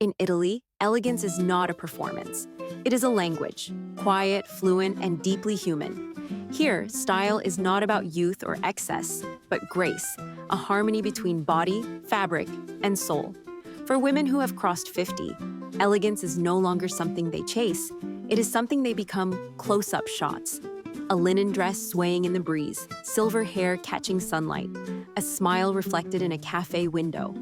In Italy, elegance is not a performance. It is a language, quiet, fluent, and deeply human. Here, style is not about youth or excess, but grace, a harmony between body, fabric, and soul. For women who have crossed 50, elegance is no longer something they chase. It is something they become close-up shots. A linen dress swaying in the breeze, silver hair catching sunlight, a smile reflected in a cafe window.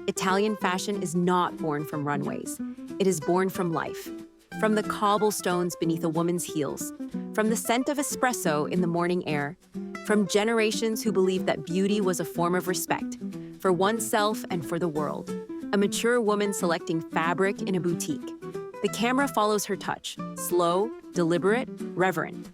Italian fashion is not born from runways. It is born from life. From the cobblestones beneath a woman's heels, from the scent of espresso in the morning air, from generations who believed that beauty was a form of respect, for oneself and for the world. A mature woman selecting fabric in a boutique. The camera follows her touch, slow, deliberate, reverent.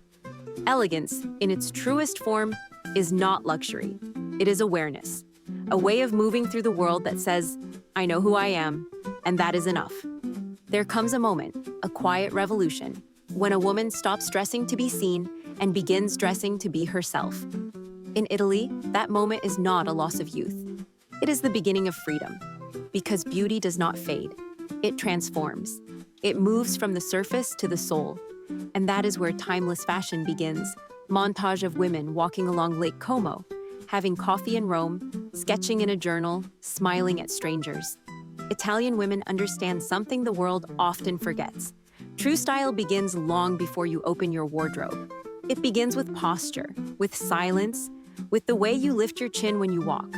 Elegance, in its truest form, is not luxury. It is awareness. A way of moving through the world that says, I know who I am, and that is enough. There comes a moment, a quiet revolution, when a woman stops dressing to be seen and begins dressing to be herself. In Italy, that moment is not a loss of youth. It is the beginning of freedom. Because beauty does not fade. It transforms. It moves from the surface to the soul. And that is where timeless fashion begins. Montage of women walking along Lake Como, having coffee in Rome, sketching in a journal, smiling at strangers. Italian women understand something the world often forgets. True style begins long before you open your wardrobe. It begins with posture, with silence, with the way you lift your chin when you walk.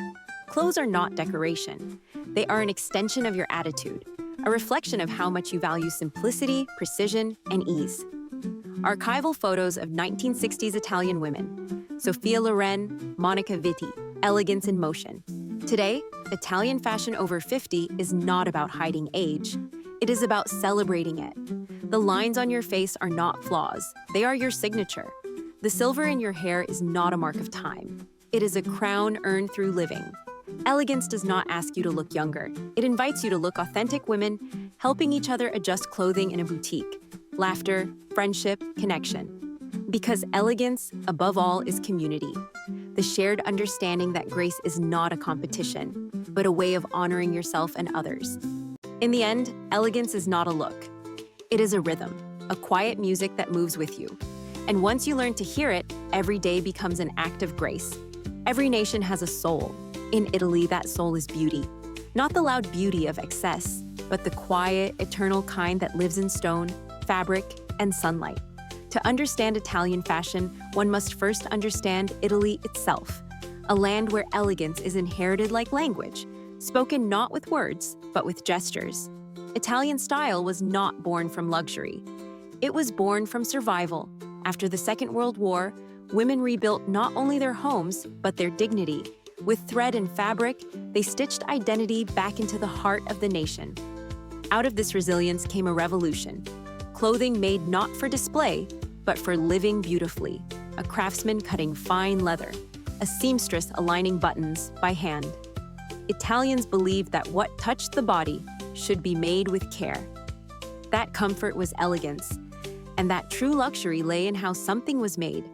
Clothes are not decoration. They are an extension of your attitude, a reflection of how much you value simplicity, precision, and ease. Archival photos of 1960s Italian women. Sophia Loren, Monica Vitti, elegance in motion. Today, Italian fashion over 50 is not about hiding age. It is about celebrating it. The lines on your face are not flaws. They are your signature. The silver in your hair is not a mark of time. It is a crown earned through living. Elegance does not ask you to look younger. It invites you to look authentic women, helping each other adjust clothing in a boutique. Laughter, friendship, connection. Because elegance, above all, is community. The shared understanding that grace is not a competition, but a way of honoring yourself and others. In the end, elegance is not a look. It is a rhythm, a quiet music that moves with you. And once you learn to hear it, every day becomes an act of grace. Every nation has a soul. In Italy, that soul is beauty. Not the loud beauty of excess, but the quiet, eternal kind that lives in stone, fabric, and sunlight. To understand Italian fashion, one must first understand Italy itself, a land where elegance is inherited like language, spoken not with words, but with gestures. Italian style was not born from luxury. It was born from survival. After the Second World War, women rebuilt not only their homes, but their dignity. With thread and fabric, they stitched identity back into the heart of the nation. Out of this resilience came a revolution. Clothing made not for display, but for living beautifully. A craftsman cutting fine leather, a seamstress aligning buttons by hand. Italians believed that what touched the body should be made with care. That comfort was elegance, and that true luxury lay in how something was made,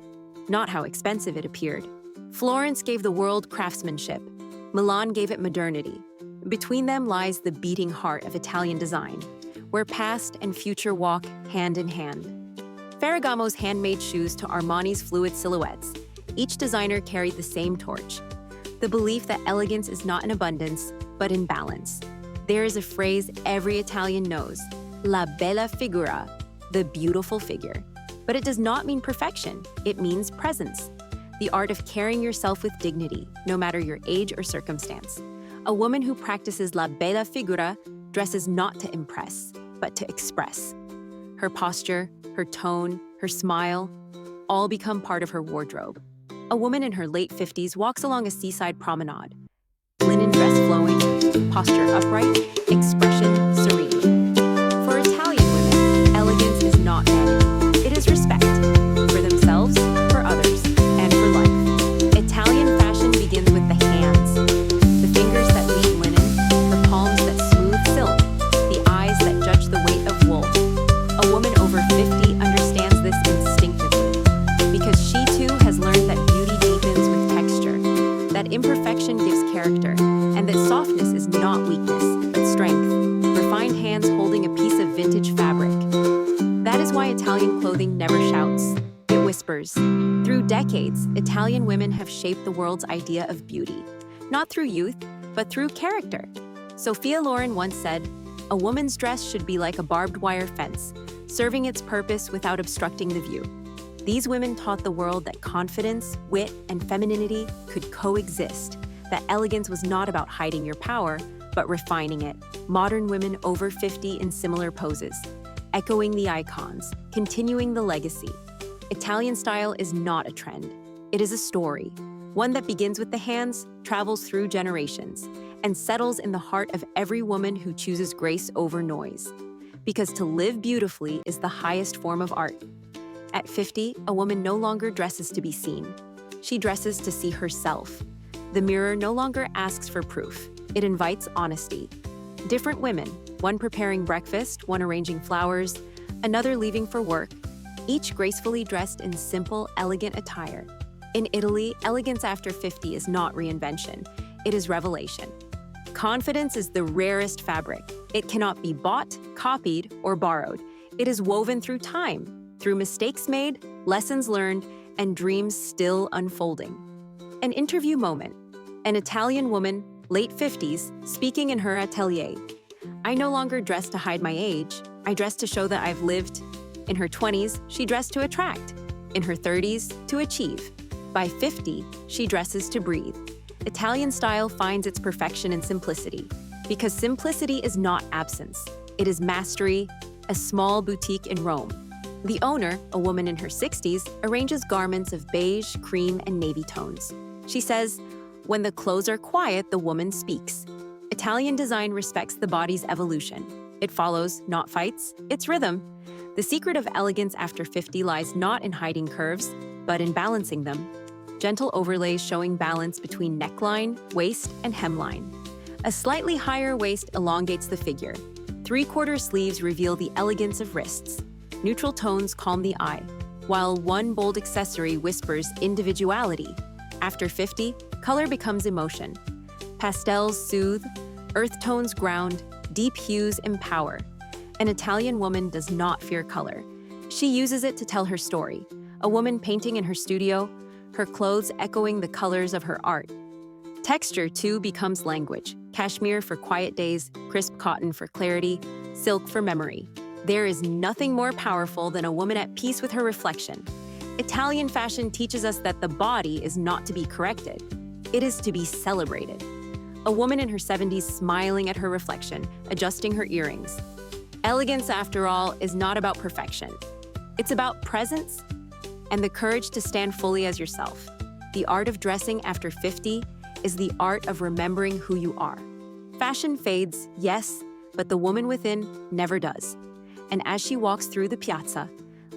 not how expensive it appeared. Florence gave the world craftsmanship. Milan gave it modernity. Between them lies the beating heart of Italian design, where past and future walk hand in hand. Ferragamo's handmade shoes to Armani's fluid silhouettes, each designer carried the same torch. The belief that elegance is not in abundance, but in balance. There is a phrase every Italian knows, la bella figura, the beautiful figure. But it does not mean perfection, it means presence. The art of carrying yourself with dignity, no matter your age or circumstance. A woman who practices la bella figura dresses not to impress, but to express. Her posture, her tone, her smile, all become part of her wardrobe. A woman in her late 50s walks along a seaside promenade. Linen dress flowing, posture upright, expression serene. For Italian women, elegance is not vanity. It is respect. For themselves, for others, and for life. Italian fashion begins with the hands. The fingers that weave linen, the palms that smooth silk, the eyes that judge the weight of wool. A woman over 50 understands this instinctively, because she too has learned that beauty deepens with texture, that imperfection gives character, and that softness is not weakness, but strength. hands holding a piece of vintage fabric. That is why Italian clothing never shouts. It whispers. Through decades, Italian women have shaped the world's idea of beauty, not through youth, but through character. Sophia Loren once said, "A woman's dress should be like a barbed wire fence, serving its purpose without obstructing the view." These women taught the world that confidence, wit, and femininity could coexist, that elegance was not about hiding your power, but refining it. Modern women over 50 in similar poses, echoing the icons, continuing the legacy. Italian style is not a trend. It is a story, one that begins with the hands, travels through generations, and settles in the heart of every woman who chooses grace over noise. Because to live beautifully is the highest form of art. At 50, a woman no longer dresses to be seen. She dresses to see herself. The mirror no longer asks for proof. It invites honesty. Different women, one preparing breakfast, one arranging flowers, another leaving for work, each gracefully dressed in simple, elegant attire. In Italy, elegance after 50 is not reinvention. It is revelation. Confidence is the rarest fabric. It cannot be bought, copied, or borrowed. It is woven through time, through mistakes made, lessons learned, and dreams still unfolding. An interview moment. An Italian woman, late 50s, speaking in her atelier. "I no longer dress to hide my age. I dress to show that I've lived." In her 20s, she dressed to attract. In her 30s, to achieve. By 50, she dresses to breathe. Italian style finds its perfection in simplicity, because simplicity is not absence. It is mastery, a small boutique in Rome. The owner, a woman in her 60s, arranges garments of beige, cream, and navy tones. She says, "When the clothes are quiet, the woman speaks." Italian design respects the body's evolution. It follows, not fights, its rhythm. The secret of elegance after 50 lies not in hiding curves, but in balancing them. Gentle overlays showing balance between neckline, waist, and hemline. A slightly higher waist elongates the figure. Three-quarter sleeves reveal the elegance of wrists. Neutral tones calm the eye, while one bold accessory whispers individuality. After 50, color becomes emotion. Pastels soothe, earth tones ground, deep hues empower. An Italian woman does not fear color. She uses it to tell her story. A woman painting in her studio, her clothes echoing the colors of her art. Texture, too, becomes language. Cashmere for quiet days, crisp cotton for clarity, silk for memory. There is nothing more powerful than a woman at peace with her reflection. Italian fashion teaches us that the body is not to be corrected. It is to be celebrated. A woman in her 70s smiling at her reflection, adjusting her earrings. Elegance, after all, is not about perfection. It's about presence and the courage to stand fully as yourself. The art of dressing after 50 is the art of remembering who you are. Fashion fades, yes, but the woman within never does. And as she walks through the piazza,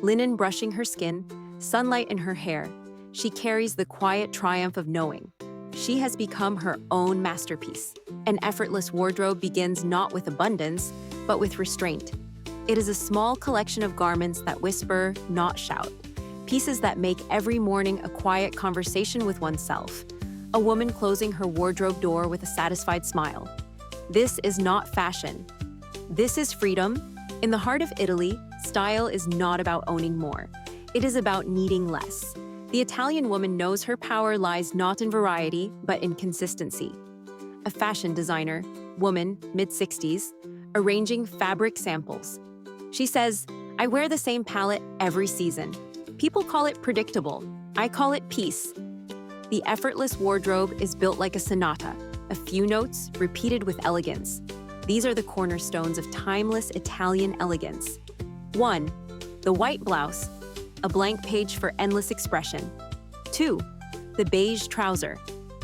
linen brushing her skin, sunlight in her hair, she carries the quiet triumph of knowing. She has become her own masterpiece. An effortless wardrobe begins not with abundance, but with restraint. It is a small collection of garments that whisper, not shout. Pieces that make every morning a quiet conversation with oneself. A woman closing her wardrobe door with a satisfied smile. This is not fashion. This is freedom. In the heart of Italy, style is not about owning more. It is about needing less. The Italian woman knows her power lies not in variety, but in consistency. A fashion designer, woman, mid-60s, arranging fabric samples. She says, "I wear the same palette every season. People call it predictable. I call it peace." The effortless wardrobe is built like a sonata, a few notes repeated with elegance. These are the cornerstones of timeless Italian elegance. 1. The white blouse, a blank page for endless expression. 2. The beige trouser,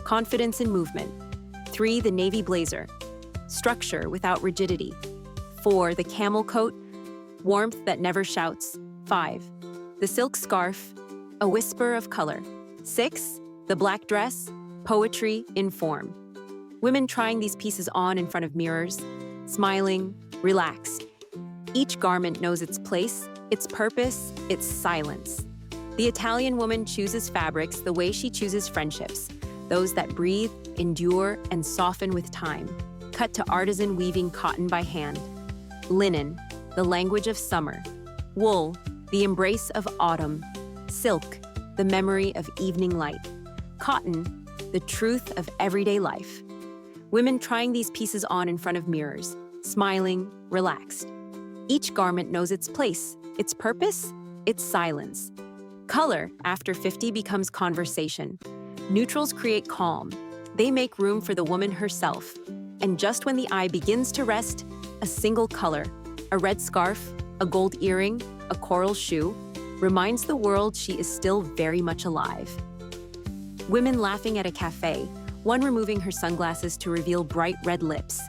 confidence in movement. 3. The navy blazer, structure without rigidity. 4. The camel coat, warmth that never shouts. 5. The silk scarf, a whisper of color. 6. The black dress, poetry in form. Women trying these pieces on in front of mirrors, smiling, relaxed. Each garment knows its place, its purpose, its silence. The Italian woman chooses fabrics the way she chooses friendships, those that breathe, endure, and soften with time, cut to artisan weaving cotton by hand. Linen, the language of summer. Wool, the embrace of autumn. Silk, the memory of evening light. Cotton, the truth of everyday life. Women trying these pieces on in front of mirrors, smiling, relaxed. Each garment knows its place, its purpose, its silence. Color, after 50, becomes conversation. Neutrals create calm. They make room for the woman herself. And just when the eye begins to rest, a single color, a red scarf, a gold earring, a coral shoe, reminds the world she is still very much alive. Women laughing at a cafe, one removing her sunglasses to reveal bright red lips.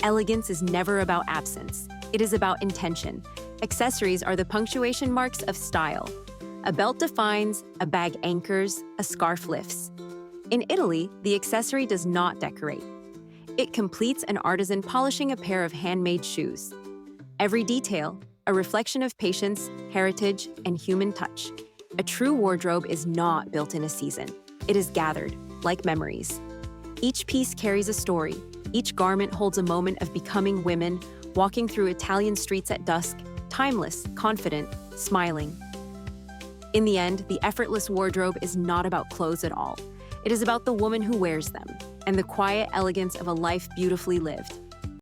Elegance is never about absence. It is about intention. Accessories are the punctuation marks of style. A belt defines, a bag anchors, a scarf lifts. In Italy, the accessory does not decorate. It completes an artisan polishing a pair of handmade shoes. Every detail, a reflection of patience, heritage, and human touch. A true wardrobe is not built in a season. It is gathered, like memories. Each piece carries a story. Each garment holds a moment of becoming women, walking through Italian streets at dusk, timeless, confident, smiling. In the end, the effortless wardrobe is not about clothes at all. It is about the woman who wears them and the quiet elegance of a life beautifully lived.